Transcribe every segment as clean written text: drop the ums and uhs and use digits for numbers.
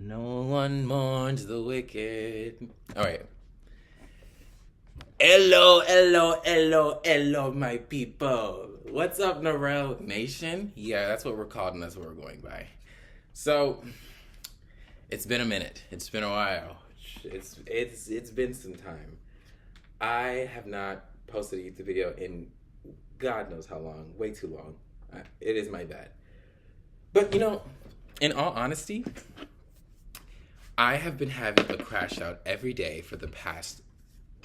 No one mourns the wicked. All right. Hello, hello, hello, hello, my people. What's up, nirel Nation? Yeah, that's what we're called, and that's what we're going by. So, it's been a minute. It's been a while. It's been some time. I have not posted a YouTube video in God knows how long. Way too long. It is my bad. But in all honesty, I have been having a crash out every day for the past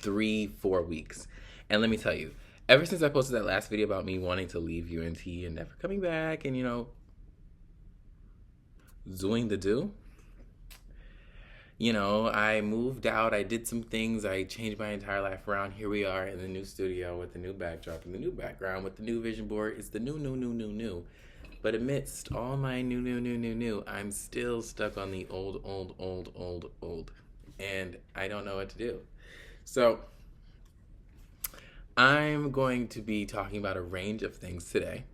3-4 weeks. And let me tell you, ever since I posted that last video about me wanting to leave UNT and never coming back and, doing the do, I moved out, I did some things, I changed my entire life around. Here we are in the new studio with the new backdrop and the new background with the new vision board. It's the new. But amidst all my new, I'm still stuck on the old. And I don't know what to do. So, I'm going to be talking about a range of things today.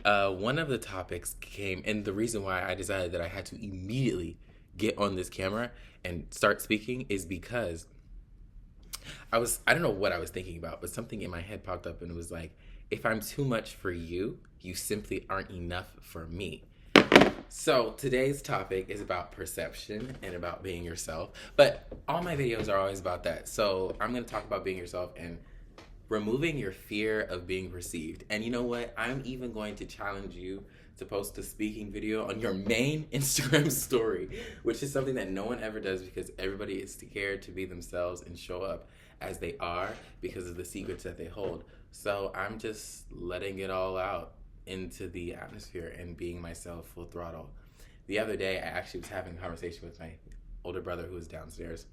One of the topics came, and the reason why I decided that I had to immediately get on this camera and start speaking is because I don't know what I was thinking about, but something in my head popped up and it was like, if I'm too much for you, you simply aren't enough for me. So today's topic is about perception and about being yourself, but all my videos are always about that. So I'm going to talk about being yourself and removing your fear of being perceived. And you know what? I'm even going to challenge you to post a speaking video on your main Instagram story, which is something that no one ever does because everybody is scared to be themselves and show up as they are because of the secrets that they hold. So I'm just letting it all out into the atmosphere and being myself full throttle. The other day, I actually was having a conversation with my older brother who was downstairs,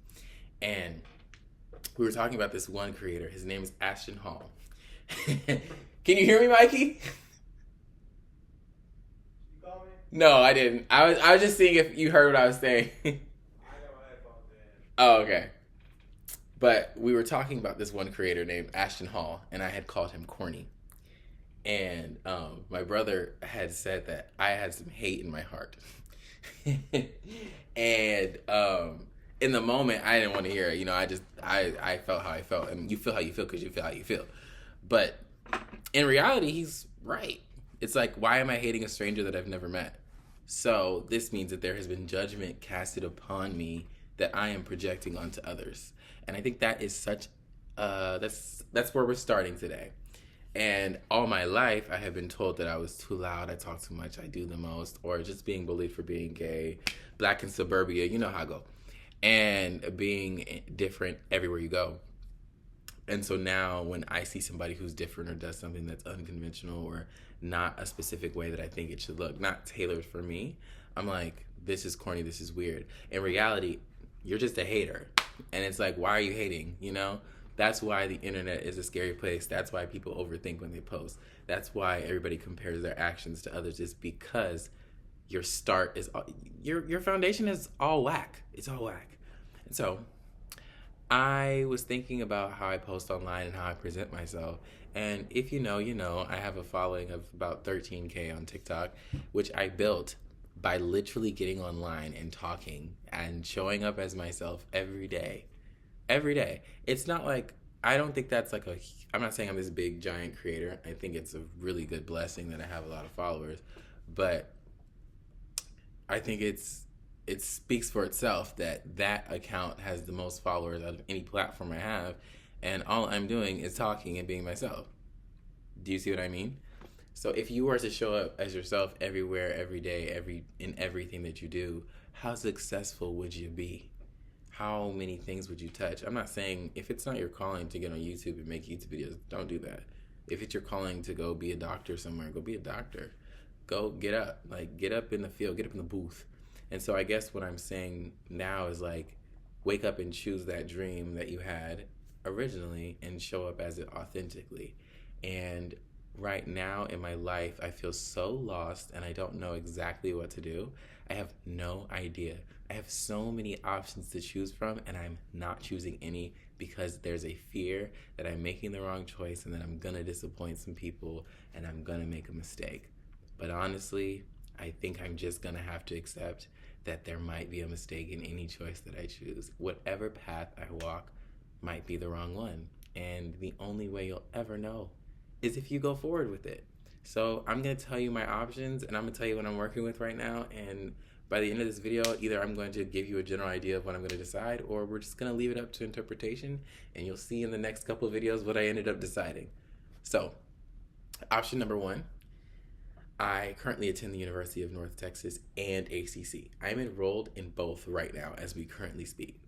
and we were talking about this one creator. His name is Ashton Hall. Can you hear me, Mikey? You call me? No, I didn't. I was just seeing if you heard what I was saying. I got my headphones in. Oh, okay. But we were talking about this one creator named Ashton Hall, and I had called him corny. And my brother had said that I had some hate in my heart. And in the moment, I didn't want to hear it. I felt how I felt. And you feel how you feel because you feel how you feel. But in reality, he's right. It's like, why am I hating a stranger that I've never met? So this means that there has been judgment casted upon me that I am projecting onto others. And I think that is such, that's where we're starting today. And all my life, I have been told that I was too loud, I talk too much, I do the most, or just being bullied for being gay, black in suburbia, you know how I go. And being different everywhere you go. And so now when I see somebody who's different or does something that's unconventional or not a specific way that I think it should look, not tailored for me, I'm like, this is corny, this is weird. In reality, you're just a hater. And it's like, why are you hating, That's why the internet is a scary place. That's why people overthink when they post. That's why everybody compares their actions to others. Is because your start is your foundation is all whack. It's all whack. And so I was thinking about how I post online and how I present myself. And if you know, I have a following of about 13K on TikTok, which I built by literally getting online and talking and showing up as myself every day. Every day. It's not like, I don't think that's like I'm not saying I'm this big giant creator. I think it's a really good blessing that I have a lot of followers, but I think it speaks for itself that account has the most followers out of any platform I have, and all I'm doing is talking and being myself. Do you see what I mean? So if you were to show up as yourself everywhere, every day, in everything that you do, how successful would you be? How many things would you touch? I'm not saying if it's not your calling to get on YouTube and make YouTube videos, don't do that. If it's your calling to go be a doctor somewhere, go be a doctor. Go get up in the field, get up in the booth. And so I guess what I'm saying now is like, wake up and choose that dream that you had originally and show up as it authentically. And right now in my life, I feel so lost and I don't know exactly what to do. I have no idea. I have so many options to choose from and I'm not choosing any because there's a fear that I'm making the wrong choice and that I'm gonna disappoint some people and I'm gonna make a mistake. But honestly, I think I'm just gonna have to accept that there might be a mistake in any choice that I choose. Whatever path I walk might be the wrong one. And the only way you'll ever know is if you go forward with it. So I'm going to tell you my options, and I'm going to tell you what I'm working with right now. And by the end of this video, either I'm going to give you a general idea of what I'm going to decide, or we're just going to leave it up to interpretation, and you'll see in the next couple of videos what I ended up deciding. So, option number 1, I currently attend the University of North Texas and ACC. I'm enrolled in both right now as we currently speak.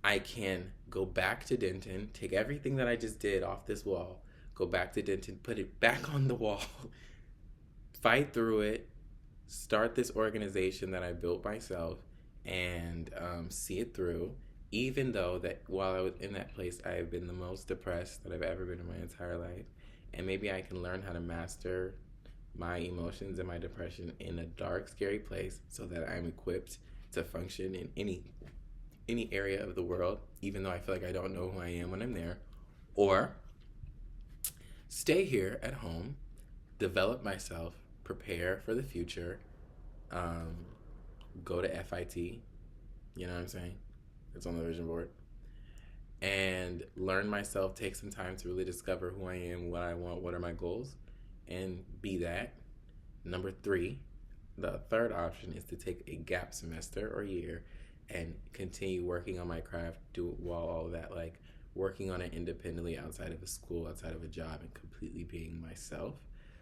I can go back to Denton, take everything that I just did off this wall, go back to Denton, put it back on the wall, fight through it, start this organization that I built myself, and see it through, even though that while I was in that place, I have been the most depressed that I've ever been in my entire life. And maybe I can learn how to master my emotions and my depression in a dark, scary place so that I'm equipped to function in any area of the world, even though I feel like I don't know who I am when I'm there. Or stay here at home, develop myself, prepare for the future, go to FIT, you know what I'm saying? It's on the vision board. And learn myself, take some time to really discover who I am, what I want, what are my goals, and be that. Number 3, the third option is to take a gap semester or year and continue working on my craft, do while all of that, like working on it independently outside of a school, outside of a job, and completely being myself.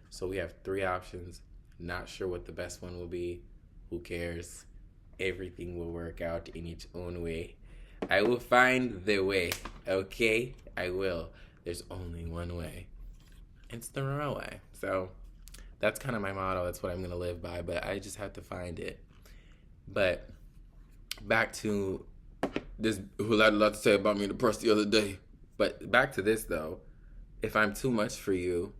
So we have 3 options. Not sure what the best one will be. Who cares? Everything will work out in its own way. I will find the way, okay? I will. There's only one way. It's the nirel way. So that's kind of my motto. That's what I'm going to live by, but I just have to find it. But back to this, who had a lot to say about me in the press the other day. But back to this, though. If I'm too much for you,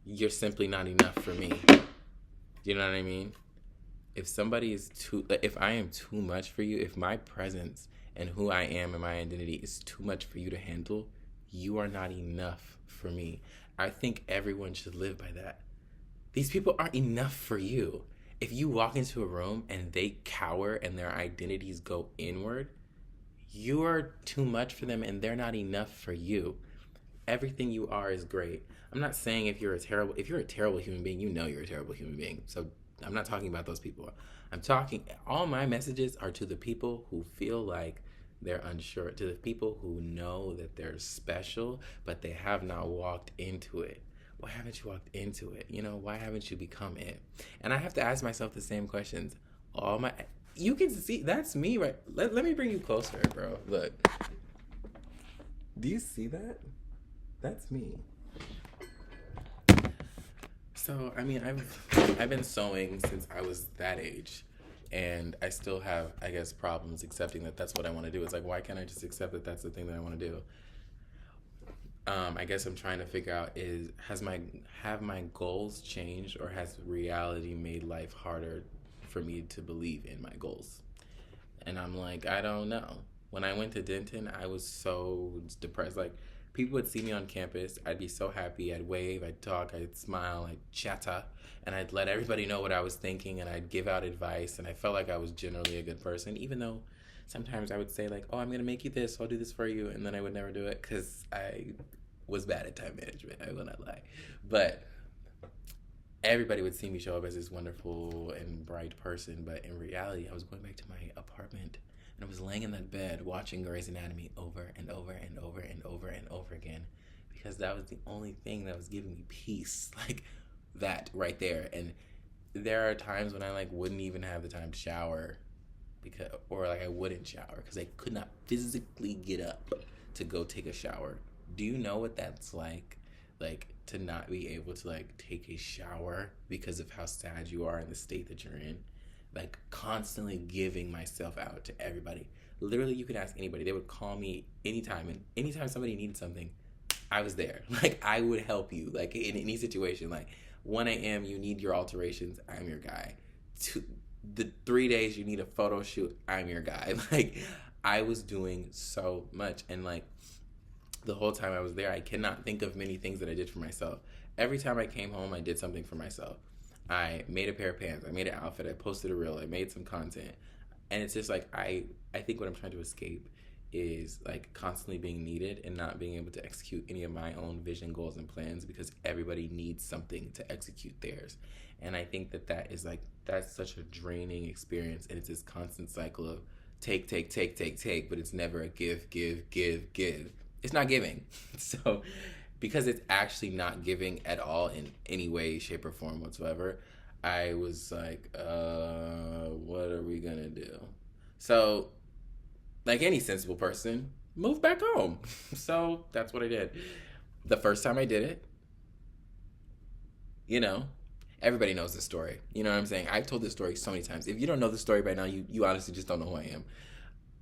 you're simply not enough for me. You know what I mean? If I am too much for you, if my presence and who I am and my identity is too much for you to handle, you are not enough for me. I think everyone should live by that. These people aren't enough for you. If you walk into a room and they cower and their identities go inward, you are too much for them and they're not enough for you. Everything you are is great. I'm not saying if you're a terrible human being, you know you're a terrible human being. So I'm not talking about those people. All my messages are to the people who feel like they're unsure, to the people who know that they're special, but they have not walked into it. Why haven't you walked into it? You know, why haven't you become it? And I have to ask myself the same questions. You can see, that's me, right? Let me bring you closer, bro. Look. Do you see that? That's me. So, I mean, I've been sewing since I was that age, and I still have, I guess, problems accepting that that's what I want to do. It's like, why can't I just accept that that's the thing that I want to do? I guess I'm trying to figure out have my goals changed, or has reality made life harder for me to believe in my goals? And I'm like, I don't know. When I went to Denton, I was so depressed. Like, people would see me on campus, I'd be so happy, I'd wave, I'd talk, I'd smile, I'd chatter, and I'd let everybody know what I was thinking, and I'd give out advice, and I felt like I was generally a good person, even though sometimes I would say, like, oh, I'm going to make you this, I'll do this for you, and then I would never do it, because I was bad at time management, I will not lie. But everybody would see me show up as this wonderful and bright person, but in reality, I was going back to my apartment, and I was laying in that bed watching Grey's Anatomy over and over and over and over and over again, because that was the only thing that was giving me peace, like that right there. And there are times when I like wouldn't even have the time to shower, or I wouldn't shower because I could not physically get up to go take a shower. Do you know what that's like to not be able to like take a shower because of how sad you are in the state that you're in? Like, constantly giving myself out to everybody. Literally, you could ask anybody. They would call me anytime, and anytime somebody needed something, I was there. Like, I would help you, like, in any situation. Like, 1 a.m., you need your alterations, I'm your guy. The 3 days you need a photo shoot, I'm your guy. Like, I was doing so much, and, like, the whole time I was there, I cannot think of many things that I did for myself. Every time I came home, I did something for myself. I made a pair of pants. I made an outfit. I posted a reel. I made some content. And it's just like I think what I'm trying to escape is like constantly being needed and not being able to execute any of my own vision, goals, and plans because everybody needs something to execute theirs. And I think that is like, that's such a draining experience. And it's this constant cycle of take, take, take, take, take, but it's never a give, give, give, give. It's not giving. So because it's actually not giving at all in any way, shape, or form whatsoever, I was like, what are we gonna do? So, like any sensible person, move back home. So that's what I did. The first time I did it, you know, everybody knows the story. You know what I'm saying? I've told this story so many times. If you don't know the story by now, you honestly just don't know who I am.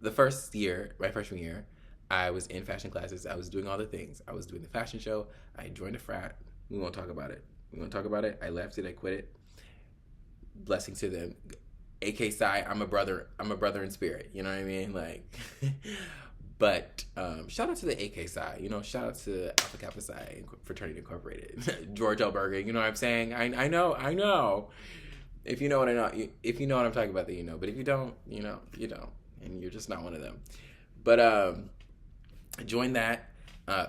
The first year, my freshman year, I was in fashion classes. I was doing all the things. I was doing the fashion show. I joined a frat. We won't talk about it. We won't talk about it. I left it. I quit it. Blessing to them. AK Psi, I'm a brother in spirit. You know what I mean? Like, but shout out to the AK Psi. You know, shout out to Alpha Kappa Psi Fraternity Incorporated. George L. Bergen. You know what I'm saying? I know. If you know what I know, if you know what I'm talking about, then you know. But if you don't, you know, you don't, and you're just not one of them. But I joined that.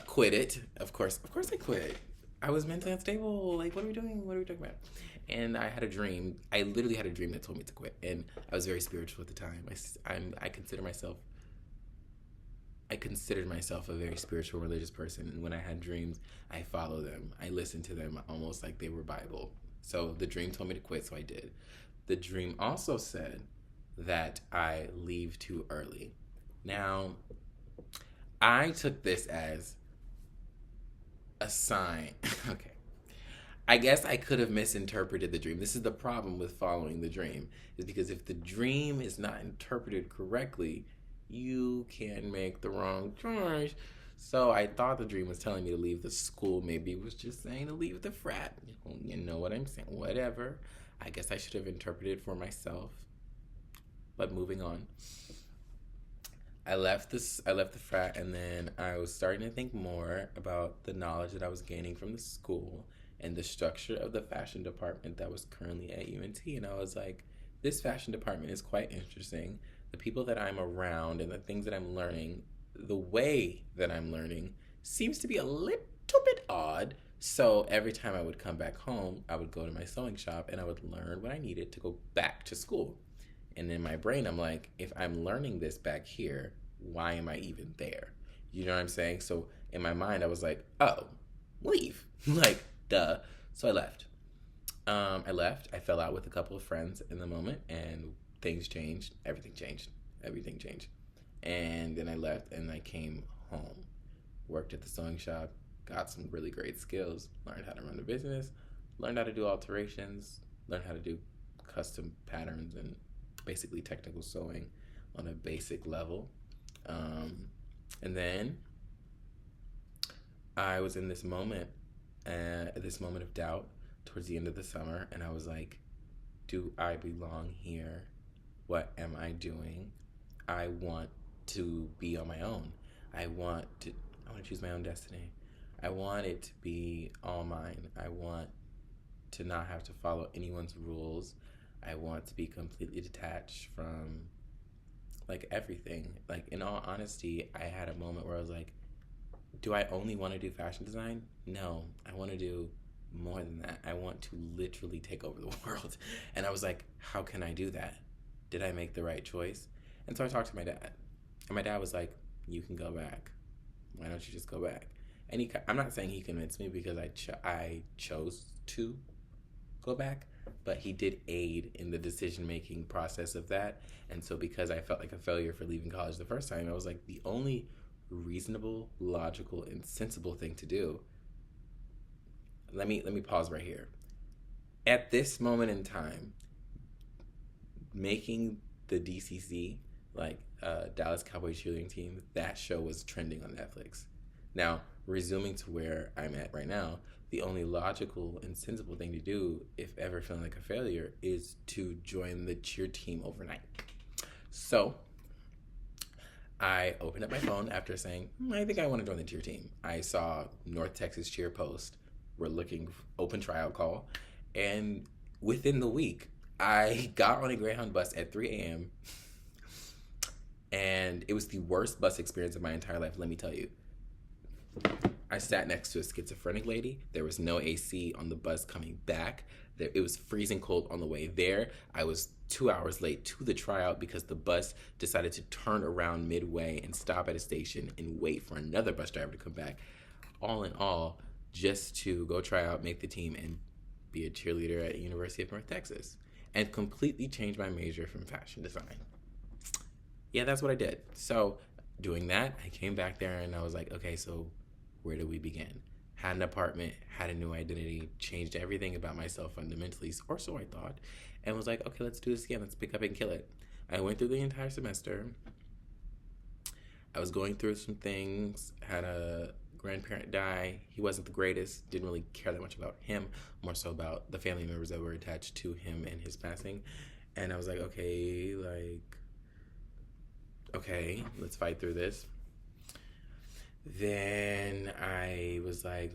Quit it. Of course I quit. I was mentally unstable. Like, what are we doing? What are we talking about? And I had a dream. I literally had a dream that told me to quit. And I was very spiritual at the time. I considered myself a very spiritual, religious person. And when I had dreams, I followed them. I listened to them almost like they were Bible. So the dream told me to quit, so I did. The dream also said that I leave too early. Now, I took this as a sign. Okay. I guess I could have misinterpreted the dream. This is the problem with following the dream, is because if the dream is not interpreted correctly, you can make the wrong choice. So I thought the dream was telling me to leave the school. Maybe it was just saying to leave the frat. You know what I'm saying? Whatever. I guess I should have interpreted for myself. But moving on. I left the frat, and then I was starting to think more about the knowledge that I was gaining from the school and the structure of the fashion department that was currently at UNT. And I was like, this fashion department is quite interesting. The people that I'm around and the things that I'm learning, the way that I'm learning seems to be a little bit odd. So every time I would come back home, I would go to my sewing shop and I would learn what I needed to go back to school. And in my brain, I'm like, if I'm learning this back here, why am I even there? You know what I'm saying? So in my mind, I was like, oh, leave. Like, duh. So I left. I fell out with a couple of friends in the moment, and things changed. Everything changed. And then I left, and I came home. Worked at the sewing shop. Got some really great skills. Learned how to run a business. Learned how to do alterations. Learned how to do custom patterns and basically technical sewing on a basic level. And then I was in this moment of doubt towards the end of the summer, and I was like, do I belong here? What am I doing? I want to be on my own. I want to choose my own destiny. I want it to be all mine. I want to not have to follow anyone's rules. I want to be completely detached from like everything. Like, in all honesty, I had a moment where I was like, do I only want to do fashion design? No, I want to do more than that. I want to literally take over the world. And I was like, how can I do that? Did I make the right choice? And so I talked to my dad. And my dad was like, you can go back. Why don't you just go back? And I'm not saying he convinced me because I chose to go back, but he did aid in the decision-making process of that. And so because I felt like a failure for leaving college the first time, I was like, the only reasonable, logical, and sensible thing to do. Let me pause right here. At this moment in time, making the DCC, like Dallas Cowboys cheerleading team, that show was trending on Netflix. Now, resuming to where I'm at right now, the only logical and sensible thing to do, if ever feeling like a failure, is to join the cheer team overnight. So I opened up my phone after saying, I think I want to join the cheer team. I saw North Texas cheer post. We're looking open tryout call. And within the week, I got on a Greyhound bus at 3 a.m. and it was the worst bus experience of my entire life, let me tell you. I sat next to a schizophrenic lady. There was no AC on the bus coming back. It was freezing cold on the way there. I was 2 hours late to the tryout because the bus decided to turn around midway and stop at a station and wait for another bus driver to come back. All in all, just to go try out, make the team, and be a cheerleader at University of North Texas. And completely change my major from fashion design. Yeah, that's what I did. So doing that, I came back there and I was like, okay, so where do we begin? Had an apartment, had a new identity, changed everything about myself fundamentally, or so I thought, and was like, okay, let's do this again. Let's pick up and kill it. I went through the entire semester. I was going through some things, had a grandparent die. He wasn't the greatest, didn't really care that much about him, more so about the family members that were attached to him and his passing. And I was like, okay, let's fight through this. Then I was like,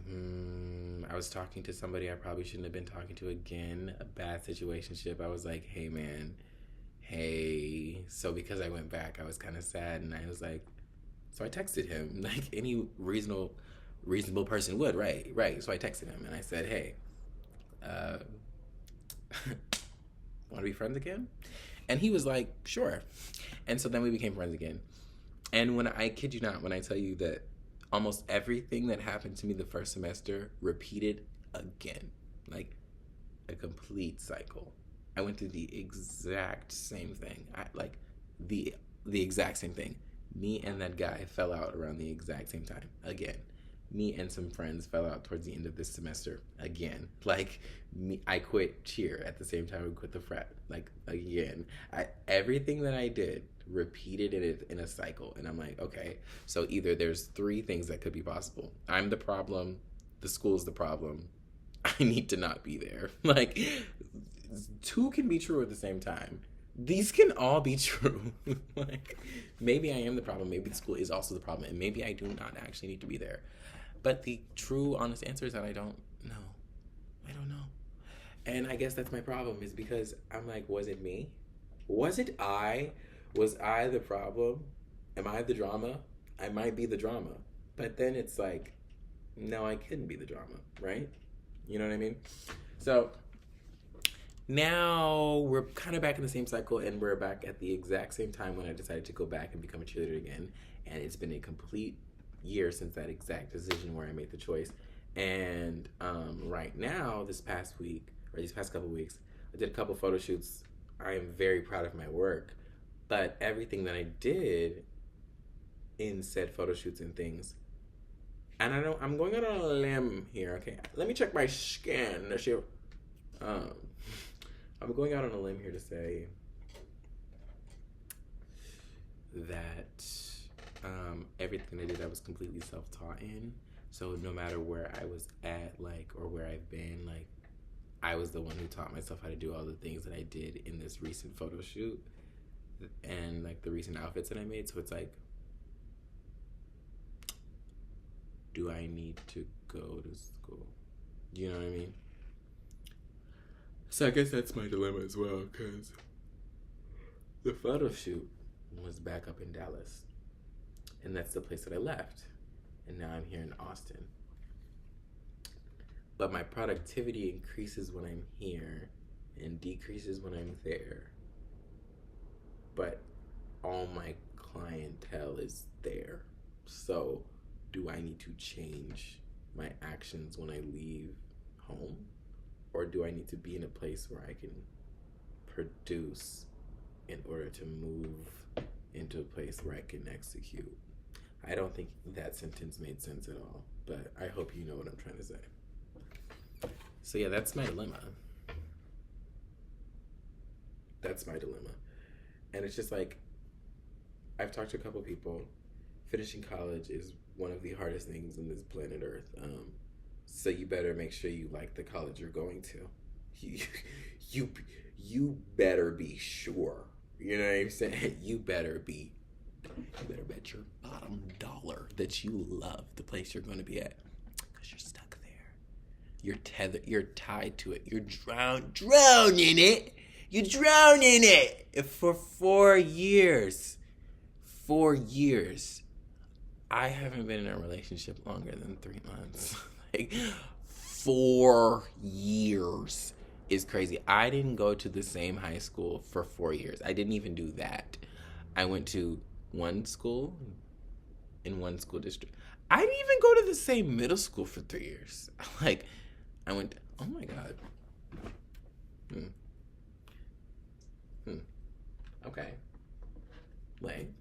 I was talking to somebody I probably shouldn't have been talking to again, a bad situationship. I was like, hey man, hey. So because I went back, I was kind of sad, and I was like, so I texted him like any reasonable person would, right. So I texted him and I said, hey, want to be friends again? And he was like, sure. And so then we became friends again. And when I kid you not, when I tell you that almost everything that happened to me the first semester repeated again, like a complete cycle. I went through the exact same thing. The exact same thing. Me and that guy fell out around the exact same time again. Me and some friends fell out towards the end of this semester again. I quit cheer at the same time we quit the frat. Again. Everything that I did repeated it in a cycle. And I'm like, okay, so either there's three things that could be possible. I'm the problem. The school's the problem. I need to not be there. Two can be true at the same time. These can all be true. Maybe I am the problem. Maybe the school is also the problem. And maybe I do not actually need to be there. But the true, honest answer is that I don't know. I don't know. And I guess that's my problem, is because I'm like, was it me? Was it I? Was I the problem? Am I the drama? I might be the drama. But then it's like, no, I couldn't be the drama, right? You know what I mean? So now we're kind of back in the same cycle, and we're back at the exact same time when I decided to go back and become a cheerleader again. And it's been a complete year since that exact decision where I made the choice. And right now, these past couple weeks, I did a couple photo shoots. I am very proud of my work, but everything that I did in said photo shoots and things, and I know I'm going out on a limb here. Okay, let me check my skin. I'm going out on a limb here to say that everything I did, I was completely self-taught in. So no matter where I was at, or where I've been, I was the one who taught myself how to do all the things that I did in this recent photo shoot and the recent outfits that I made. So it's like, do I need to go to school? You know what I mean? So I guess that's my dilemma as well, because the photo shoot was back up in Dallas. And that's the place that I left. And now I'm here in Austin. But my productivity increases when I'm here and decreases when I'm there. But all my clientele is there. So do I need to change my actions when I leave home? Or do I need to be in a place where I can produce in order to move into a place where I can execute? I don't think that sentence made sense at all, but I hope you know what I'm trying to say. So yeah, that's my dilemma. And it's just I've talked to a couple people. Finishing college is one of the hardest things on this planet Earth. So you better make sure you like the college you're going to. You better be sure. You know what I'm saying? You better bet your bottom dollar that you love the place you're going to be at, because you're stuck there. You're tethered. You're tied to it. You're drown in it. You drown in it for 4 years. 4 years. I haven't been in a relationship longer than 3 months. Like 4 years is crazy. I didn't go to the same high school for 4 years. I didn't even do that. I went to one school in one school district. I didn't even go to the same middle school for 3 years. Like, I went, oh my God. Okay. Like,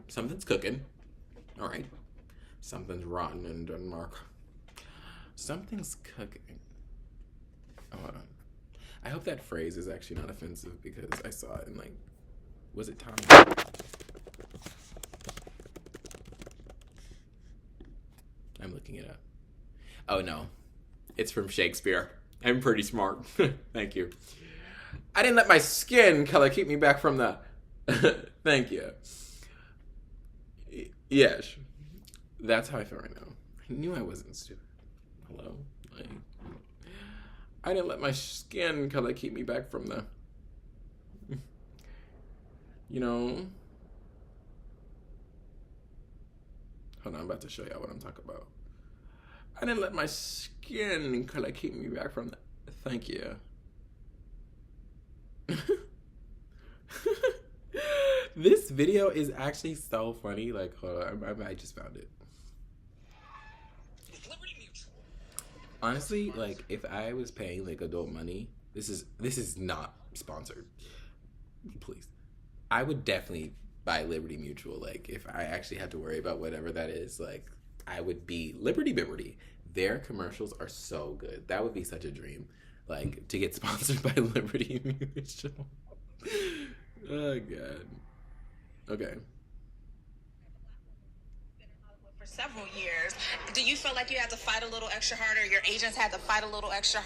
something's cooking. All right. Something's rotten in Denmark. Something's cooking. Hold on. I hope that phrase is actually not offensive because I saw it in, like, was it Tommy? I'm looking it up. Oh, no. It's from Shakespeare. I'm pretty smart. Thank you. I didn't let my skin color keep me back from the... Thank you. Yes. That's how I feel right now. I knew I wasn't stupid. Hello? Like, I didn't let my skin color keep me back from the... You know... Hold on, I'm about to show y'all what I'm talking about. I didn't let my skin color keep me back from the... Thank you. This video is actually so funny. Like, hold on, I just found it. Honestly, like, if I was paying like adult money, this is not sponsored. Please, I would definitely buy Liberty Mutual. Like, if I actually had to worry about whatever that is, like, I would be Liberty. Their commercials are so good. That would be such a dream. Like, to get sponsored by Liberty Mutual. Oh, God. Okay. For several years, do you feel like you had to fight a little extra harder? Your agents had to fight a little extra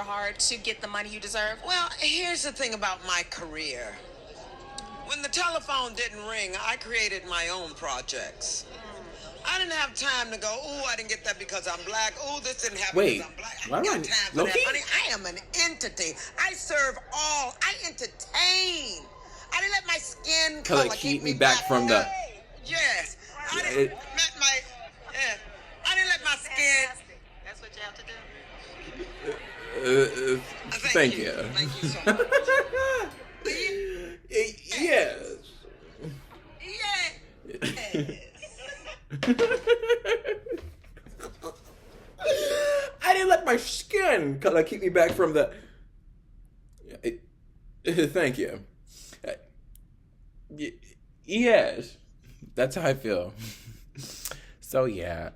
hard to get the money you deserve? Well, here's the thing about my career. When the telephone didn't ring, I created my own projects. I didn't have time to go, oh, I didn't get that because I'm black. Oh, this didn't happen because I'm black. I got time for that, honey. I am an entity. I serve all. I entertain. I didn't let my skin color keep me back from the... Yes. I didn't let my... Yeah. I didn't let my skin... That's what you have to do? Thank you. Thank you so much. Yes. Yeah. I didn't let my skin color keep me back from the... Thank you. Yes. That's how I feel. So yeah,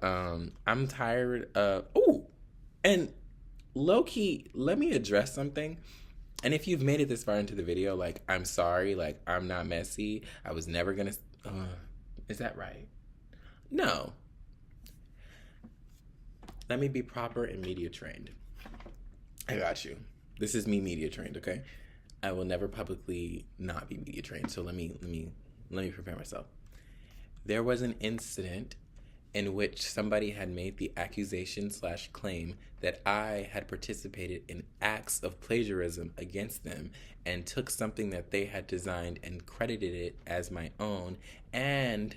I'm tired of... Oh, and low-key, let me address something. And if you've made it this far into the video, like, I'm sorry, like, I'm not messy. I was never gonna... is that right? No. Let me be proper and media trained. I got you. This is me media trained, okay? I will never publicly not be media trained. So let me prepare myself. There was an incident in which somebody had made the accusation/claim that I had participated in acts of plagiarism against them and took something that they had designed and credited it as my own and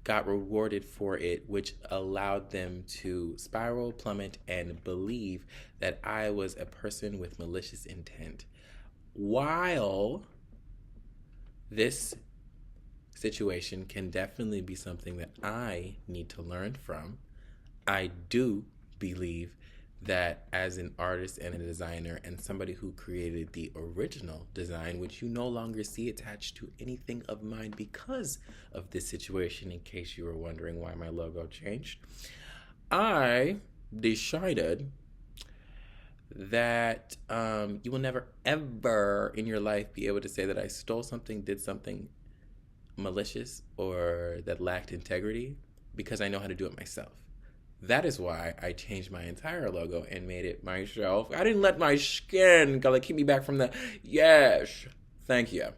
got rewarded for it, which allowed them to spiral, plummet, and believe that I was a person with malicious intent. While this situation can definitely be something that I need to learn from, I do believe that as an artist and a designer and somebody who created the original design, which you no longer see attached to anything of mine because of this situation, in case you were wondering why my logo changed, I decided that you will never ever in your life be able to say that I stole something, did something malicious, or that lacked integrity, because I know how to do it myself. That is why I changed my entire logo and made it myself. I didn't let my skin keep me back from the... Yes. Thank you.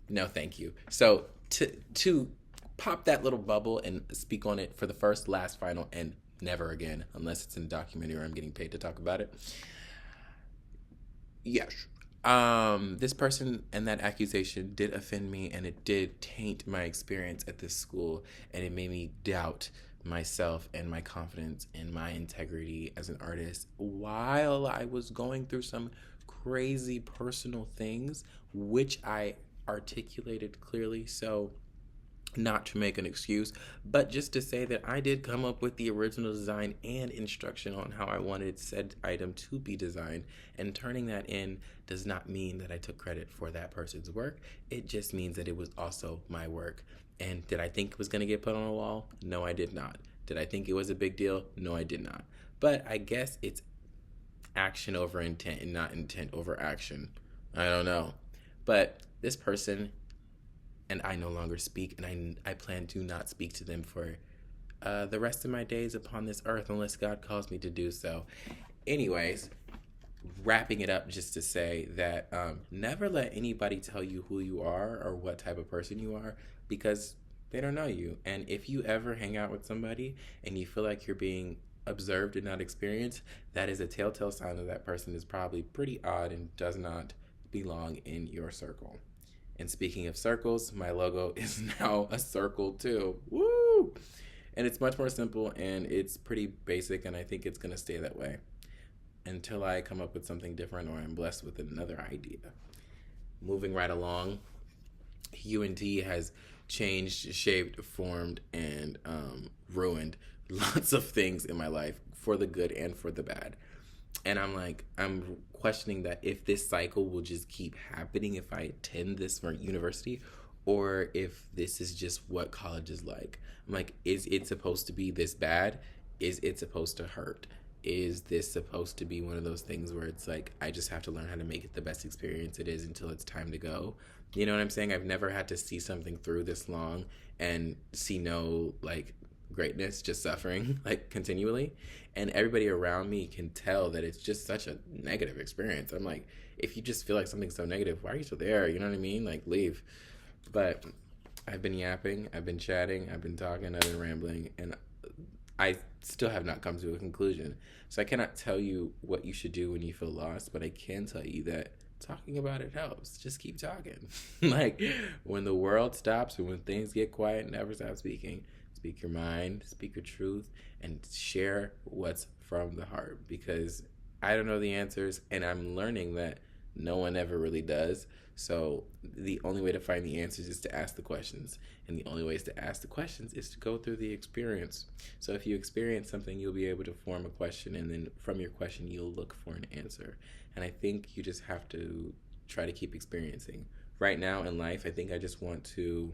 No, thank you. So to pop that little bubble and speak on it for the first, last, final, and Never again, unless it's in a documentary or I'm getting paid to talk about it. Yes. This person and that accusation did offend me, and it did taint my experience at this school, and it made me doubt myself and my confidence and my integrity as an artist while I was going through some crazy personal things, which I articulated clearly. So, not to make an excuse, but just to say that I did come up with the original design and instruction on how I wanted said item to be designed, and turning that in does not mean that I took credit for that person's work. It just means that it was also my work. And did I think it was going to get put on a wall? No, I did not. Did I think it was a big deal? No, I did not. But I guess it's action over intent and not intent over action. I don't know. But this person and I no longer speak, and I plan to not speak to them for the rest of my days upon this earth unless God calls me to do so. Anyways, wrapping it up just to say that never let anybody tell you who you are or what type of person you are, because they don't know you. And if you ever hang out with somebody and you feel like you're being observed and not experienced, that is a telltale sign that that person is probably pretty odd and does not belong in your circle. And speaking of circles, my logo is now a circle too. Woo! And it's much more simple, and it's pretty basic, and I think it's going to stay that way until I come up with something different or I'm blessed with another idea. Moving right along, UNT has changed, shaped, formed, and ruined lots of things in my life for the good and for the bad. And I'm questioning that if this cycle will just keep happening if I attend this university, or if this is just what college is like. I'm like, is it supposed to be this bad? Is it supposed to hurt? Is this supposed to be one of those things where it's like, I just have to learn how to make it the best experience it is until it's time to go? You know what I'm saying? I've never had to see something through this long and see no, like, greatness, just suffering, like, continually. And everybody around me can tell that it's just such a negative experience. I'm like, if you just feel like something's so negative, why are you still there? You know what I mean? Like, leave. But I've been yapping, I've been chatting, I've been talking, I've been rambling, and I still have not come to a conclusion. So I cannot tell you what you should do when you feel lost, but I can tell you that talking about it helps. Just keep talking. Like, when the world stops and when things get quiet, never stop speaking. Speak your mind, speak your truth, and share what's from the heart, because I don't know the answers, and I'm learning that no one ever really does. So the only way to find the answers is to ask the questions, and the only ways to ask the questions is to go through the experience. So if you experience something, you'll be able to form a question, and then from your question, you'll look for an answer. And I think you just have to try to keep experiencing. Right now in life, I think I just want to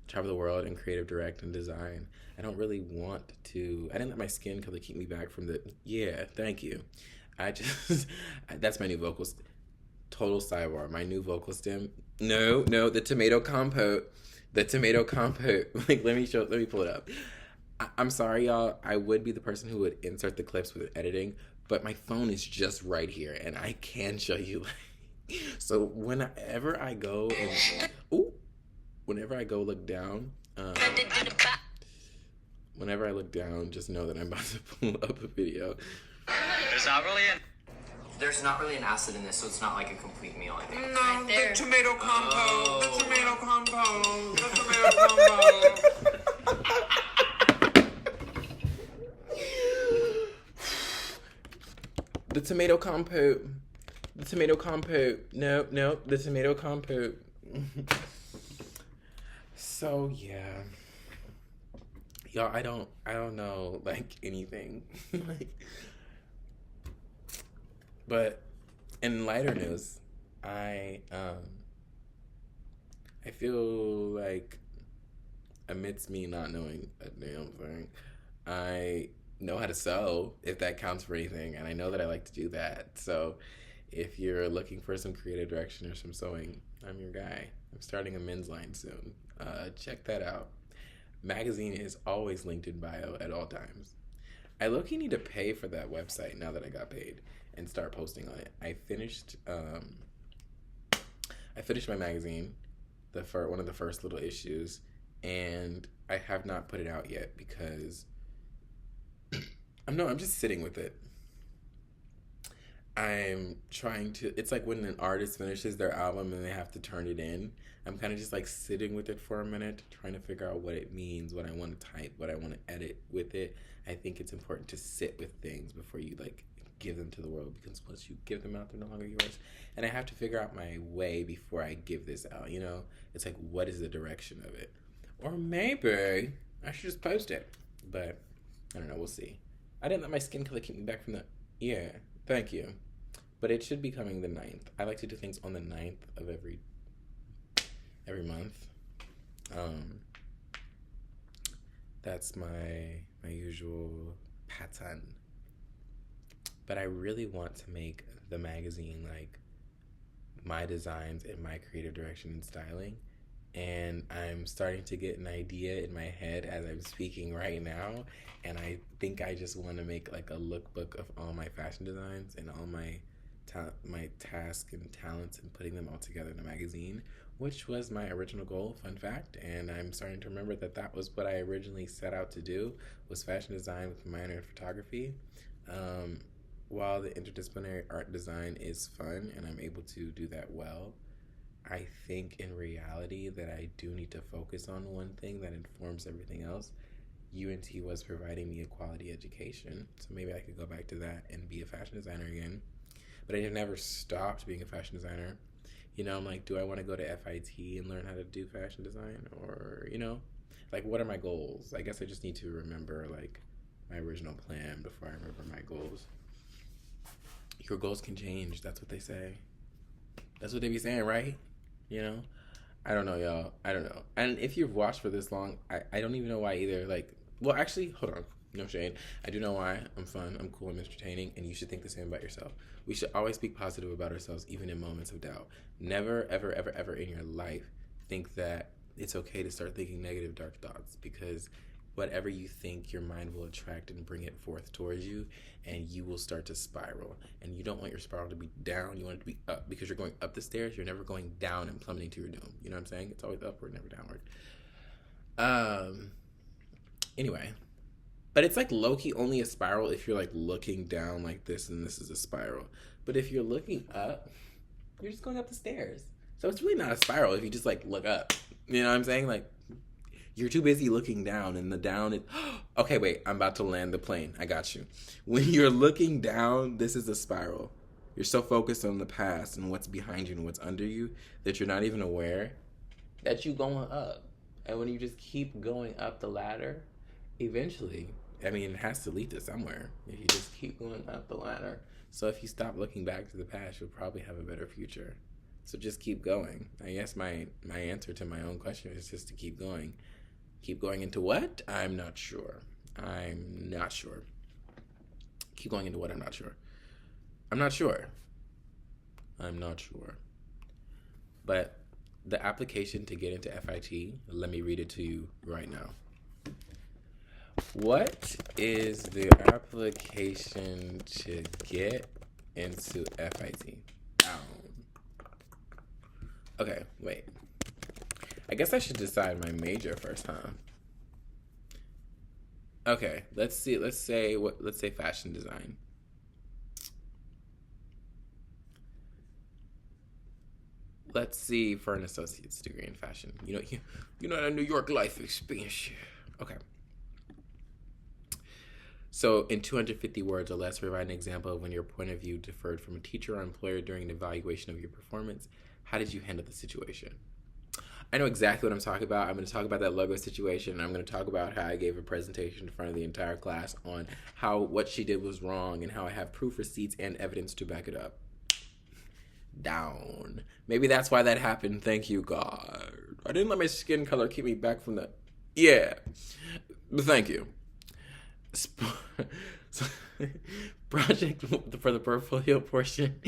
travel the world and creative direct and design. I don't really want to, I didn't let my skin color keep me back from the, yeah, thank you. That's my new vocal, total sidebar, my new vocal stem. No, the tomato compote. Like, let me pull it up. I'm sorry, y'all. I would be the person who would insert the clips with editing, but my phone is just right here, and I can show you. So whenever I go look down, whenever I look down, just know that I'm about to pull up a video. There's not really an acid in this, so it's not like a complete meal, I think. No, Right there. the tomato compote. Oh. The tomato compote. The tomato compote. The tomato compote. The tomato compote. No, the tomato compote. So yeah. Y'all, I don't know, like, anything. Like, but in lighter news, I feel like amidst me not knowing a damn thing, I know how to sew, if that counts for anything, and I know that I like to do that. So if you're looking for some creative direction or some sewing, I'm your guy. I'm starting a men's line soon. Check that out. Magazine is always linked in bio at all times. I low-key need to pay for that website now that I got paid and start posting on it. I finished my magazine, one of the first little issues, and I have not put it out yet because I'm just sitting with it. I'm trying to, it's like when an artist finishes their album and they have to turn it in. I'm kind of just like sitting with it for a minute, trying to figure out what it means, what I want to type, what I want to edit with it. I think it's important to sit with things before you like give them to the world, because once you give them out, they're no longer yours. And I have to figure out my way before I give this out, you know? It's like, what is the direction of it? Or maybe I should just post it. But I don't know, we'll see. I didn't let my skin color keep me back from the, yeah, thank you. But it should be coming the 9th. I like to do things on the 9th of every month. That's my usual pattern. But I really want to make the magazine like my designs and my creative direction and styling. And I'm starting to get an idea in my head as I'm speaking right now. And I think I just want to make like a lookbook of all my fashion designs and all my tasks and talents, and putting them all together in a magazine, which was my original goal, fun fact. And I'm starting to remember that was what I originally set out to do, was fashion design with a minor in photography. While the interdisciplinary art design is fun and I'm able to do that well, I think in reality that I do need to focus on one thing that informs everything else. UNT was providing me a quality education, so maybe I could go back to that and be a fashion designer again. But I never stopped being a fashion designer. You know, I'm like, do I want to go to FIT and learn how to do fashion design? Or, you know, like, what are my goals? I guess I just need to remember, like, my original plan before I remember my goals. Your goals can change. That's what they say. That's what they be saying, right? You know? I don't know, y'all. I don't know. And if you've watched for this long, I don't even know why either. Like, well, actually, hold on. No shade. I do know why. I'm fun, I'm cool, I'm entertaining, and you should think the same about yourself. We should always speak positive about ourselves, even in moments of doubt. Never, ever, ever, ever in your life think that it's okay to start thinking negative, dark thoughts, because whatever you think, your mind will attract and bring it forth towards you, and you will start to spiral. And you don't want your spiral to be down, you want it to be up, because you're going up the stairs, you're never going down and plummeting to your doom. You know what I'm saying? It's always upward, never downward. Anyway. But it's like low-key only a spiral if you're like looking down like this and this is a spiral. But if you're looking up, you're just going up the stairs. So it's really not a spiral if you just like look up. You know what I'm saying? Like, you're too busy looking down, and the down is, okay, wait, I'm about to land the plane. I got you. When you're looking down, this is a spiral. You're so focused on the past and what's behind you and what's under you that you're not even aware that you're going up. And when you just keep going up the ladder, eventually, I mean, it has to lead to somewhere if you just keep going up the ladder. So if you stop looking back to the past, you'll probably have a better future. So just keep going. I guess my answer to my own question is just to keep going. Keep going into what? I'm not sure. Keep going into what? I'm not sure. But the application to get into FIT, let me read it to you right now. What is the application to get into FIT? Okay, wait. I guess I should decide my major first, huh? Okay, let's see. Let's say fashion design. Let's see for an associate's degree in fashion. You know that New York life experience. Okay. So in 250 words or less, provide an example of when your point of view differed from a teacher or employer during an evaluation of your performance. How did you handle the situation? I know exactly what I'm talking about. I'm going to talk about that logo situation. And I'm going to talk about how I gave a presentation in front of the entire class on how what she did was wrong and how I have proof, receipts, and evidence to back it up. Down. Maybe that's why that happened. Thank you, God. I didn't let my skin color keep me back from the... Yeah. But thank you. Project for the portfolio portion.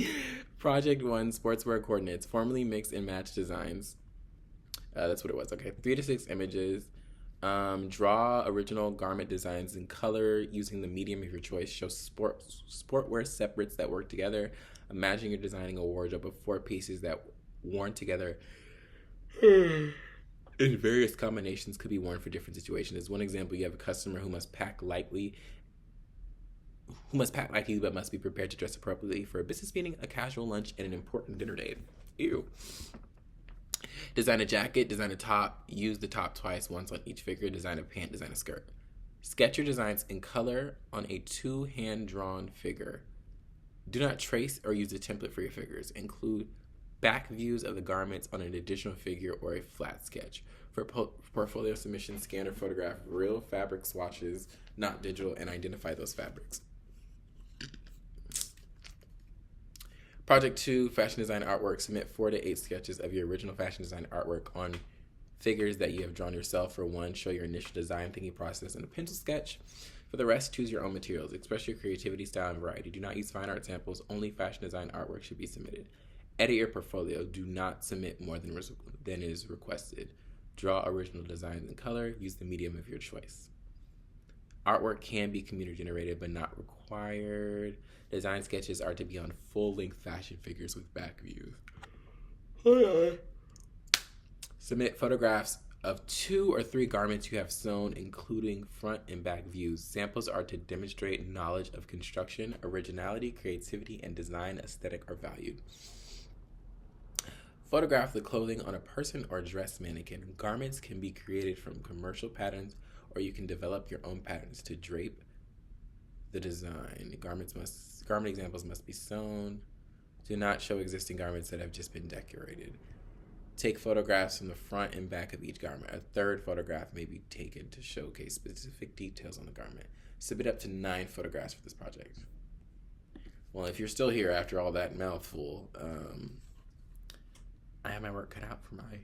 Project 1, sportswear coordinates, formally mix and match designs. That's what it was. Okay, 3 to 6 images. Draw original garment designs in color using the medium of your choice. Show sportwear separates that work together. Imagine you're designing a wardrobe of 4 pieces that worn together in various combinations could be worn for different situations. As one example, you have a customer who must pack lightly but must be prepared to dress appropriately for a business meeting, a casual lunch, and an important dinner date. Ew. Design a jacket, design a top, use the top twice, once on each figure, design a pant, design a skirt. Sketch your designs in color on a 2 hand-drawn figure. Do not trace or use a template for your figures. Include back views of the garments on an additional figure or a flat sketch. For portfolio submission, scan or photograph real fabric swatches, not digital, and identify those fabrics. Project 2, fashion design artwork. Submit 4 to 8 sketches of your original fashion design artwork on figures that you have drawn yourself. For 1, show your initial design thinking process in a pencil sketch. For the rest, choose your own materials. Express your creativity, style, and variety. Do not use fine art samples. Only fashion design artwork should be submitted. Edit your portfolio. Do not submit more than is requested. Draw original designs in color. Use the medium of your choice. Artwork can be computer-generated, but not required. Design sketches are to be on full-length fashion figures with back views. Submit photographs of 2 or 3 garments you have sewn, including front and back views. Samples are to demonstrate knowledge of construction, originality, creativity, and design aesthetic are valued. Photograph the clothing on a person or dress mannequin. Garments can be created from commercial patterns, or you can develop your own patterns to drape the design. Garment examples must be sewn. Do not show existing garments that have just been decorated. Take photographs from the front and back of each garment. A third photograph may be taken to showcase specific details on the garment. Submit up to 9 photographs for this project. Well, if you're still here after all that mouthful, I have my work cut out for my...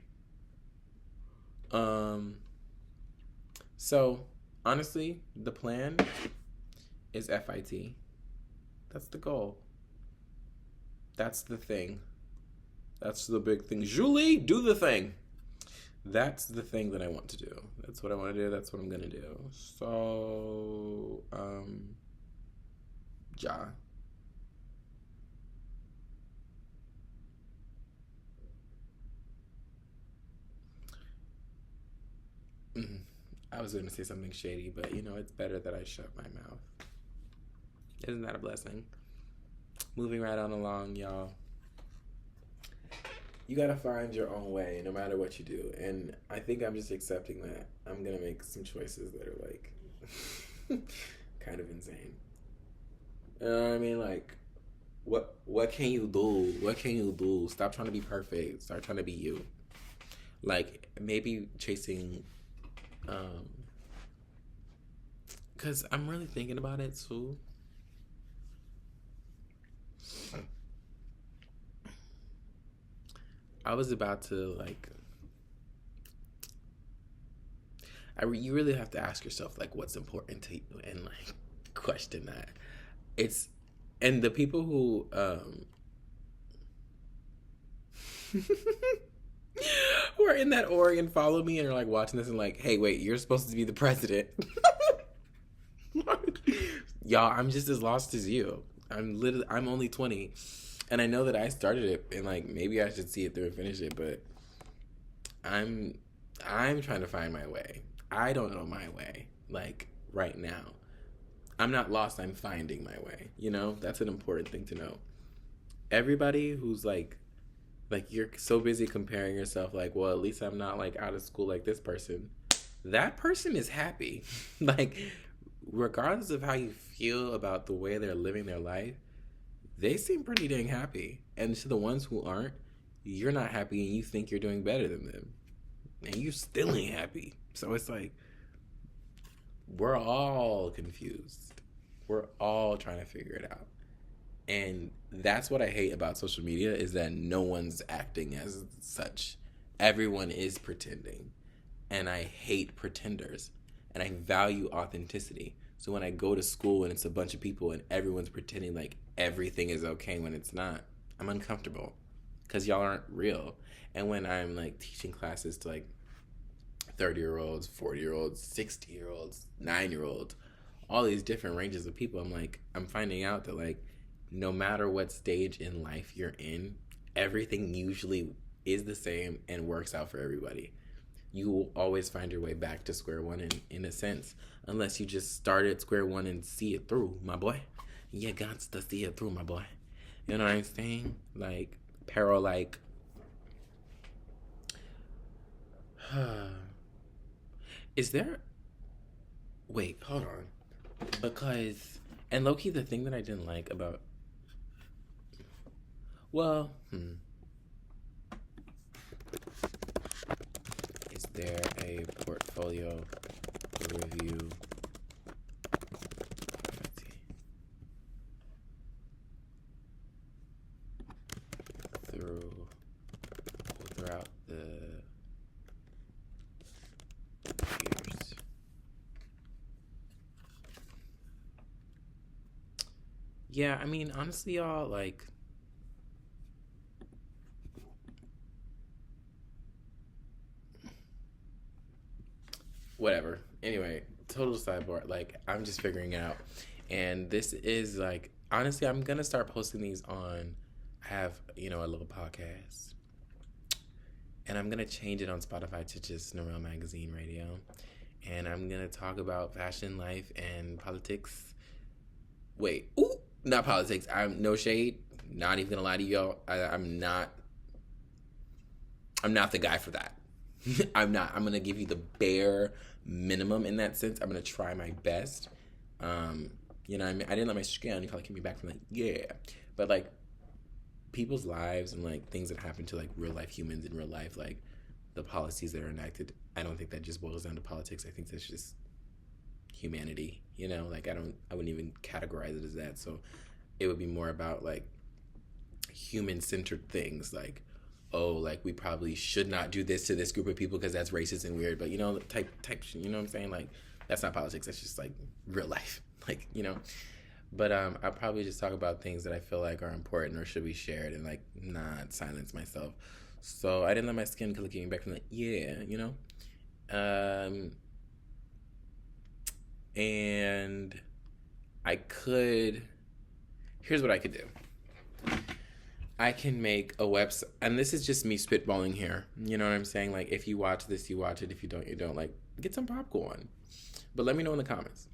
So, honestly, the plan is FIT. That's the goal. That's the thing. That's the big thing. Julie, do the thing. That's the thing that I want to do. That's what I want to do. That's what I'm going to do. So, ja. I was going to say something shady, but it's better that I shut my mouth. Isn't that a blessing? Moving right on along, y'all. You gotta find your own way no matter what you do. And I think I'm just accepting that I'm gonna make some choices that are like kind of insane. You know what I mean? Like, what can you do? What can you do? Stop trying to be perfect. Start trying to be you. Like, maybe chasing because I'm really thinking about it too. I was about to you really have to ask yourself what's important to you and question that. And the people who who are in that org and follow me and are watching this and hey, wait, you're supposed to be the president. Y'all, I'm just as lost as you. I'm only 20. And I know that I started it and maybe I should see it through and finish it, but I'm trying to find my way. I don't know my way right now. I'm not lost, I'm finding my way. That's an important thing to know. Everybody who's you're so busy comparing yourself well, at least I'm not out of school like this person. That person is happy. Regardless of how you feel about the way they're living their life, they seem pretty dang happy. And to the ones who aren't, you're not happy and you think you're doing better than them. And you still ain't happy. So it's we're all confused. We're all trying to figure it out. And that's what I hate about social media, is that no one's acting as such. Everyone is pretending. And I hate pretenders. And I value authenticity. So when I go to school and it's a bunch of people and everyone's pretending everything is okay when it's not, I'm uncomfortable because y'all aren't real. And when I'm teaching classes to 30-year-olds, 40-year-olds, 60-year-olds, 9-year-olds, all these different ranges of people, I'm finding out that no matter what stage in life you're in, everything usually is the same and works out for everybody. you will always find your way back to square one in a sense, unless you just start at square one and see it through, my boy. You got to see it through, my boy. You know what I'm saying? Like, peril, like, is there, wait, hold on. Because, and low-key, the thing that I didn't like about, well, is there a portfolio review? Let's see. Throughout the years. Yeah, I mean, honestly, y'all, like, whatever. Anyway, total sidebar. Like, I'm just figuring it out. And this is, like, honestly, I'm going to start posting these on, I have, you know, a little podcast. And I'm going to change it on Spotify to just Nirel Magazine Radio. And I'm going to talk about fashion, life, and politics. Wait, ooh, not politics. I'm no shade. Not even going to lie to y'all. I'm not the guy for that. I'm not. I'm going to give you the bare minimum in that sense. I'm going to try my best. You know, I didn't let my skin kind of keep me back from like, yeah. But, like, people's lives and, like, things that happen to, like, real life humans in real life, like, the policies that are enacted, I don't think that just boils down to politics. I think that's just humanity, you know? Like, I wouldn't even categorize it as that. So it would be more about, like, human-centered things, like, oh, like, we probably should not do this to this group of people because that's racist and weird, but, you know, type, you know what I'm saying? Like, that's not politics. That's just, like, real life. Like, you know? But I'll probably just talk about things that I feel like are important or should be shared and, like, not silence myself. So I didn't let my skin color get me back from like, yeah, you know? And here's what I could do. I can make a website, and this is just me spitballing here. You know what I'm saying? Like, if you watch this, you watch it. If you don't, you don't. Like, get some popcorn. But let me know in the comments.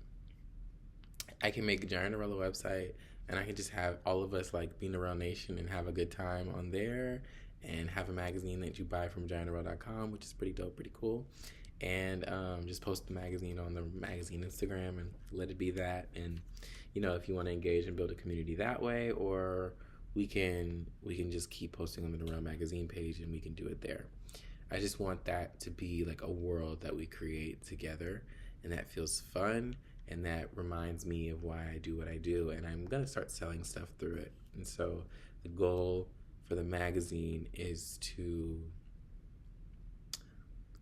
I can make a Giant Nirel website, and I can just have all of us, like, be Nirel Nation and have a good time on there, and have a magazine that you buy from giantnirel.com, which is pretty dope, pretty cool. And just post the magazine on the magazine Instagram and let it be that. And, you know, if you want to engage and build a community that way, or we can just keep posting on the Nirel magazine page and we can do it there. I just want that to be like a world that we create together, and that feels fun, and that reminds me of why I do what I do, and I'm gonna start selling stuff through it. And so the goal for the magazine is to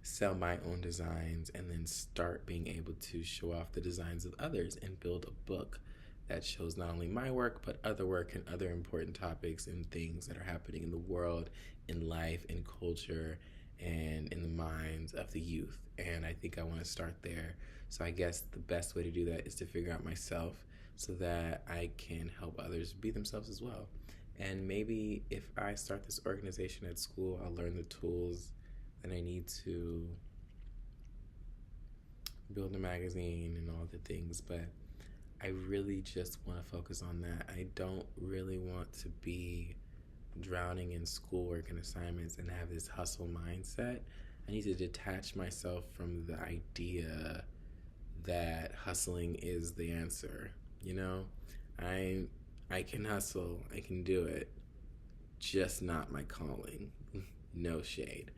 sell my own designs and then start being able to show off the designs of others and build a book that shows not only my work, but other work and other important topics and things that are happening in the world, in life, in culture, and in the minds of the youth. And I think I want to start there. So I guess the best way to do that is to figure out myself so that I can help others be themselves as well. And maybe if I start this organization at school, I'll learn the tools that I need to build a magazine and all the things. But I really just want to focus on that. I don't really want to be drowning in schoolwork and assignments and have this hustle mindset. I need to detach myself from the idea that hustling is the answer. You know, I can hustle, I can do it, just not my calling. No shade.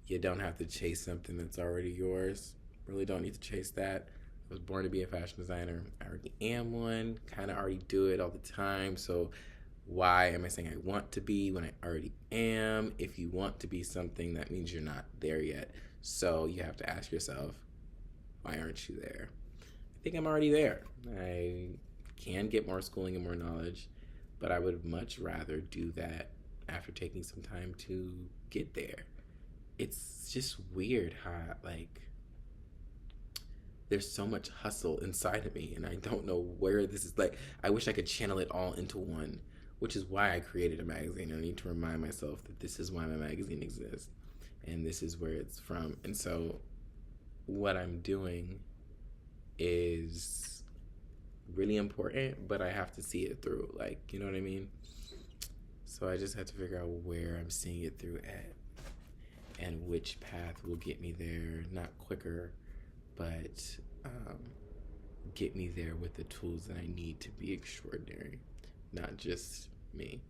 You don't have to chase something that's already yours. Really don't need to chase that. I was born to be a fashion designer. I already am one, kind of already do it all the time. So why am I saying I want to be when I already am? If you want to be something, that means you're not there yet. So you have to ask yourself, why aren't you there? I think I'm already there. I can get more schooling and more knowledge, but I would much rather do that after taking some time to get there. It's just weird how, like, there's so much hustle inside of me, and I don't know where this is. Like, I wish I could channel it all into one, which is why I created a magazine. I need to remind myself that this is why my magazine exists. and this is where it's from. And so what I'm doing is really important, but I have to see it through. Like, you know what I mean? So I just have to figure out where I'm seeing it through at and which path will get me there, not quicker, but get me there with the tools that I need to be extraordinary, not just me.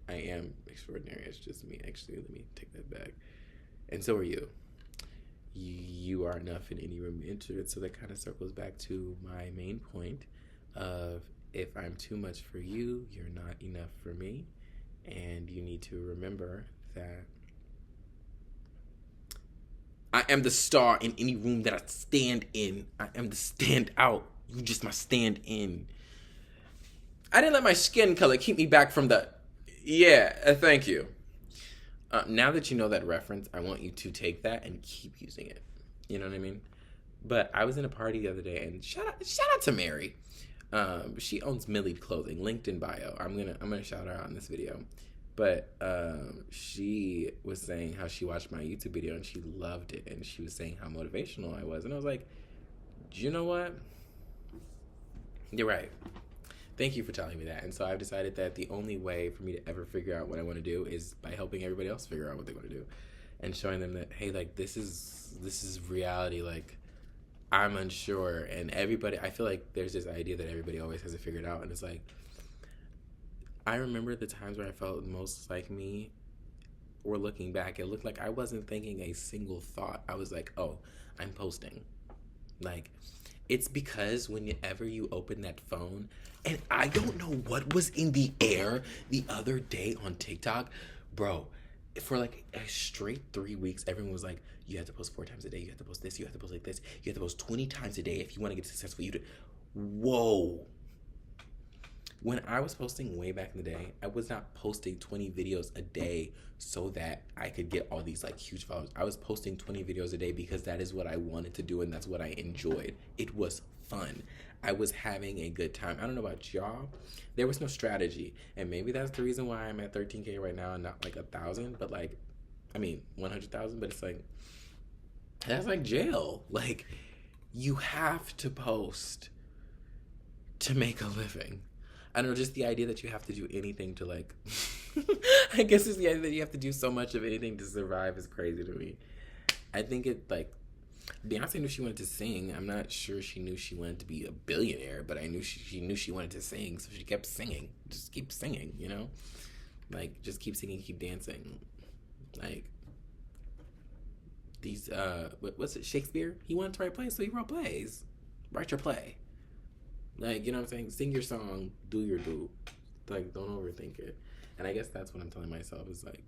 I am extraordinary, it's just me. Actually, let me take that back. And so are you. You are enough in any room you enter it. So that kind of circles back to my main point of, if I'm too much for you, you're not enough for me. And you need to remember that I am the star in any room that I stand in. I am the standout. You just my stand in. I didn't let my skin color keep me back from the... Yeah, thank you. Now that you know that reference, I want you to take that and keep using it. You know what I mean? But I was in a party the other day, and shout out to Mary. She owns Millie Clothing, linked in bio. I'm gonna shout her out in this video. But she was saying how she watched my YouTube video and she loved it, and she was saying how motivational I was, and I was like, you know what? You're right. Thank you for telling me that. And so I've decided that the only way for me to ever figure out what I want to do is by helping everybody else figure out what they want to do, and showing them that, hey, like, this is reality. Like, I'm unsure, and everybody, I feel like there's this idea that everybody always has it figured out, and it's like, I remember the times where I felt most like me, or looking back, it looked like I wasn't thinking a single thought. I was like, oh, I'm posting. Like, it's because whenever you open that phone, and I don't know what was in the air the other day on TikTok, bro, for like a straight 3 weeks, everyone was like, you have to post 4 times a day, you have to post this, you have to post like this, you have to post 20 times a day if you want to get successful. Whoa. When I was posting way back in the day, I was not posting 20 videos a day so that I could get all these like huge followers. I was posting 20 videos a day because that is what I wanted to do and that's what I enjoyed. It was fun. I was having a good time. I don't know about y'all. There was no strategy. And maybe that's the reason why I'm at 13K right now and not like 1,000, but like, I mean, 100,000, but it's like, that's like jail. Like, you have to post to make a living. I don't know, just the idea that you have to do anything to like, I guess it's the idea that you have to do so much of anything to survive is crazy to me. I think it, like, Beyonce knew she wanted to sing. I'm not sure she knew she wanted to be a billionaire, but I knew she knew she wanted to sing, so she kept singing. Just keep singing, you know? Like, just keep singing, keep dancing. Like, these, what's it, Shakespeare? He wanted to write plays, so he wrote plays. Write your play. Like, you know what I'm saying? Sing your song, do your do. Like, don't overthink it. And I guess that's what I'm telling myself is like,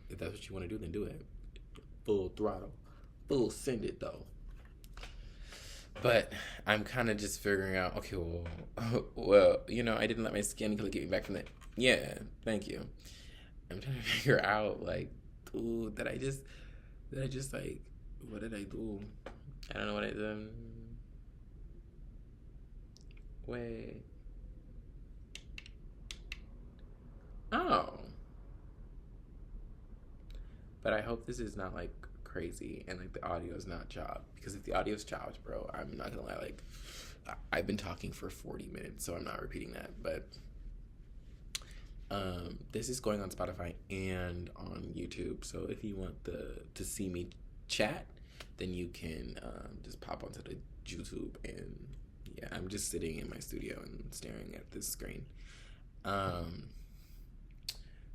if that's what you want to do, then do it. Full throttle. Full send it, though. But I'm kind of just figuring out, okay, well, you know, I didn't let my skin get me back from that. Yeah, thank you. I'm trying to figure out, like, ooh, did I just, like, what did I do? I don't know what I did. Wait. Oh. But I hope this is not like crazy and like the audio is not chopped. Because if the audio is chopped, bro, I'm not gonna lie, like, I've been talking for 40 minutes, so I'm not repeating that. But this is going on Spotify and on YouTube. So if you want to see me chat, then you can just pop onto the YouTube and yeah, I'm just sitting in my studio and staring at this screen.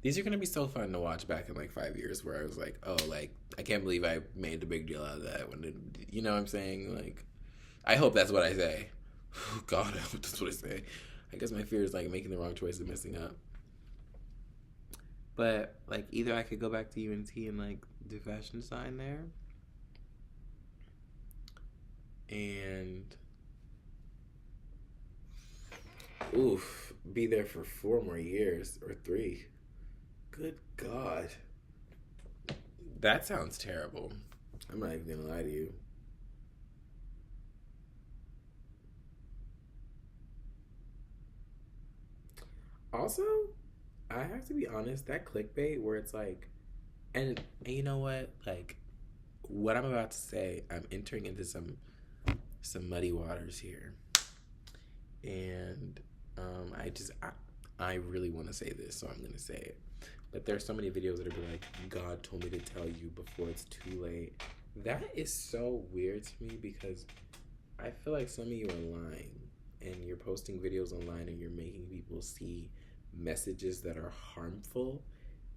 These are going to be so fun to watch back in like 5 years where I was like, oh, like, I can't believe I made a big deal out of that. You know what I'm saying? Like, I hope that's what I say. Oh, God, I hope that's what I say. I guess my fear is like making the wrong choice and messing up. But like, either I could go back to UNT and like do fashion design there. And be there for 4 more years or 3. Good God. That sounds terrible. I'm not even gonna lie to you. Also, I have to be honest, that clickbait where it's like, and you know what? Like, what I'm about to say, I'm entering into some muddy waters here, and I really want to say this, so I'm gonna say it. But there's so many videos that are like, God told me to tell you before it's too late. That is so weird to me because I feel like some of you are lying and you're posting videos online and you're making people see messages that are harmful,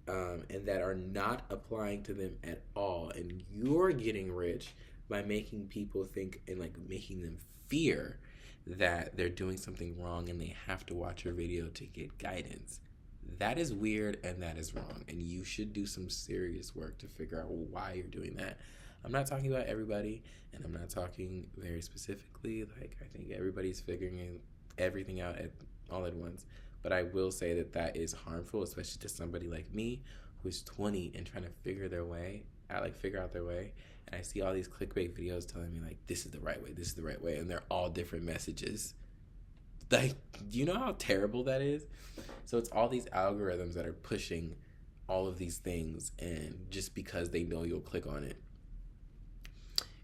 and that are not applying to them at all. And you're getting rich by making people think and like making them fear that they're doing something wrong and they have to watch your video to get guidance. That is weird and that is wrong. And you should do some serious work to figure out why you're doing that. I'm not talking about everybody, and I'm not talking very specifically. Like, I think everybody's figuring everything out all at once. But I will say that that is harmful, especially to somebody like me who's 20 and trying to figure out their way. And I see all these clickbait videos telling me, like, this is the right way, this is the right way. And they're all different messages. Like, do you know how terrible that is? So it's all these algorithms that are pushing all of these things, and just because they know you'll click on it.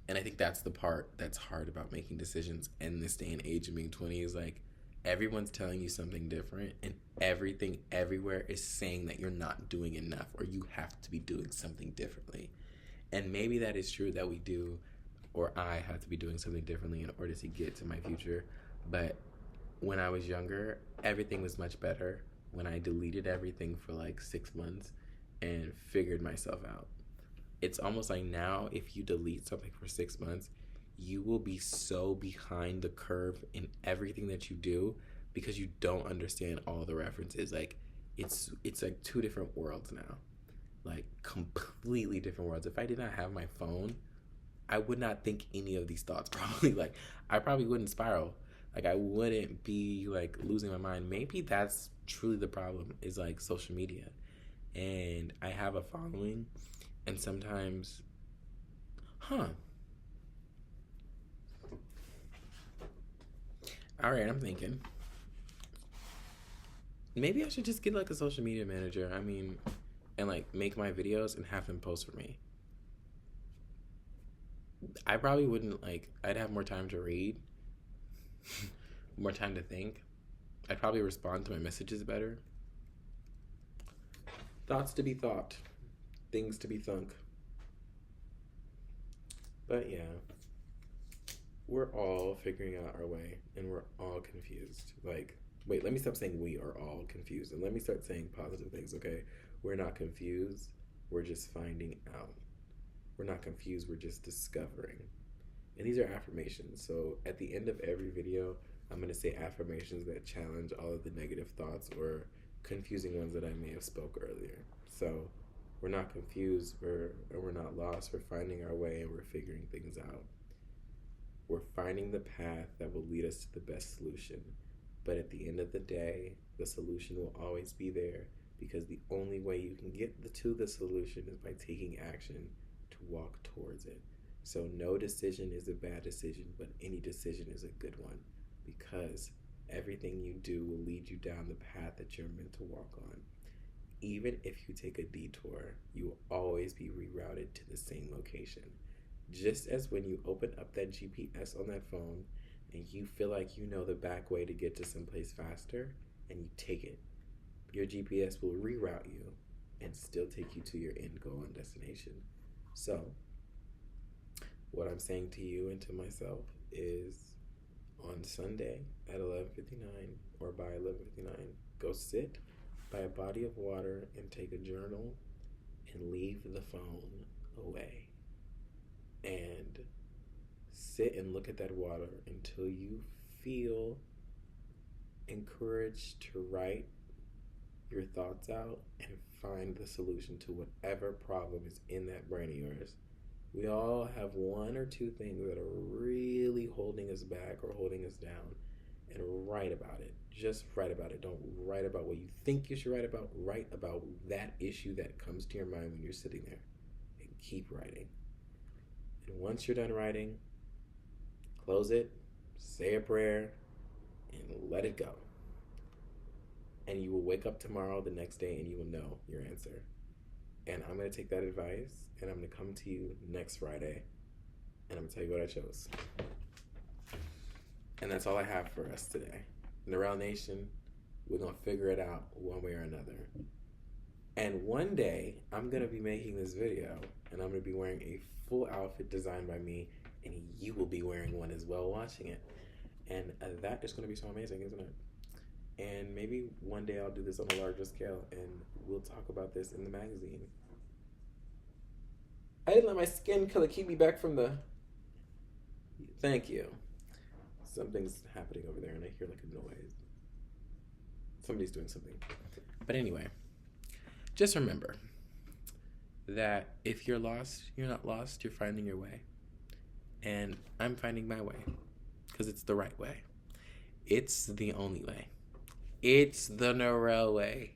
And I think that's the part that's hard about making decisions in this day and age of being 20 is like, everyone's telling you something different, and everything everywhere is saying that you're not doing enough or you have to be doing something differently. And maybe that is true that we do, or I have to be doing something differently in order to get to my future. But when I was younger, everything was much better when I deleted everything for like 6 months and figured myself out. It's almost like now, if you delete something for 6 months, you will be so behind the curve in everything that you do because you don't understand all the references. Like, it's like two different worlds now, like completely different worlds. If I did not have my phone, I would not think any of these thoughts probably. Like, I probably wouldn't spiral. Like, I wouldn't be like losing my mind. Maybe that's truly the problem, is like social media. And I have a following, and sometimes, all right, I'm thinking maybe I should just get like a social media manager. I mean, and like make my videos and have them post for me. I probably wouldn't, like, I'd have more time to read, more time to think. I'd probably respond to my messages better. Thoughts to be thought, things to be thunk. But yeah, we're all figuring out our way and we're all confused. Like, wait, let me stop saying we are all confused and let me start saying positive things, okay? We're not confused, we're just finding out. We're not confused, we're just discovering. And these are affirmations. So at the end of every video, I'm going to say affirmations that challenge all of the negative thoughts or confusing ones that I may have spoke earlier. So we're not confused, we're not lost, we're finding our way and we're figuring things out. We're finding the path that will lead us to the best solution. But at the end of the day, the solution will always be there, because the only way you can get to the solution is by taking action to walk towards it. So no decision is a bad decision, but any decision is a good one, because everything you do will lead you down the path that you're meant to walk on. Even if you take a detour, you will always be rerouted to the same location. Just as when you open up that GPS on that phone and you feel like you know the back way to get to someplace faster and you take it, your GPS will reroute you and still take you to your end goal and destination. So what I'm saying to you and to myself is, on Sunday at 11:59 or by 11:59, go sit by a body of water and take a journal and leave the phone away. And sit and look at that water until you feel encouraged to write your thoughts out and find the solution to whatever problem is in that brain of yours. We all have one or two things that are really holding us back or holding us down, and write about it. Just write about it. Don't write about what you think you should write about. Write about that issue that comes to your mind when you're sitting there, and keep writing. And once you're done writing, close it, say a prayer, and let it go. And you will wake up tomorrow, the next day, and you will know your answer. And I'm going to take that advice, and I'm going to come to you next Friday, and I'm going to tell you what I chose. And that's all I have for us today. Nirel Nation, we're going to figure it out one way or another. And one day, I'm going to be making this video, and I'm going to be wearing a full outfit designed by me, and you will be wearing one as well watching it. And that is going to be so amazing, isn't it? And maybe one day I'll do this on a larger scale, and we'll talk about this in the magazine. I didn't let my skin color keep me back from the... Thank you. Something's happening over there, and I hear like a noise. Somebody's doing something. But anyway, just remember that if you're lost, you're not lost, you're finding your way. And I'm finding my way, because it's the right way. It's the only way. It's the Nirel way.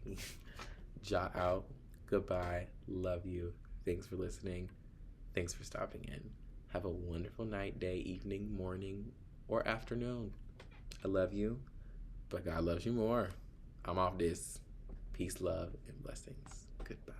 Ja out. Goodbye. Love you. Thanks for listening. Thanks for stopping in. Have a wonderful night, day, evening, morning, or afternoon. I love you, but God loves you more. I'm off this. Peace, love, and blessings. Goodbye.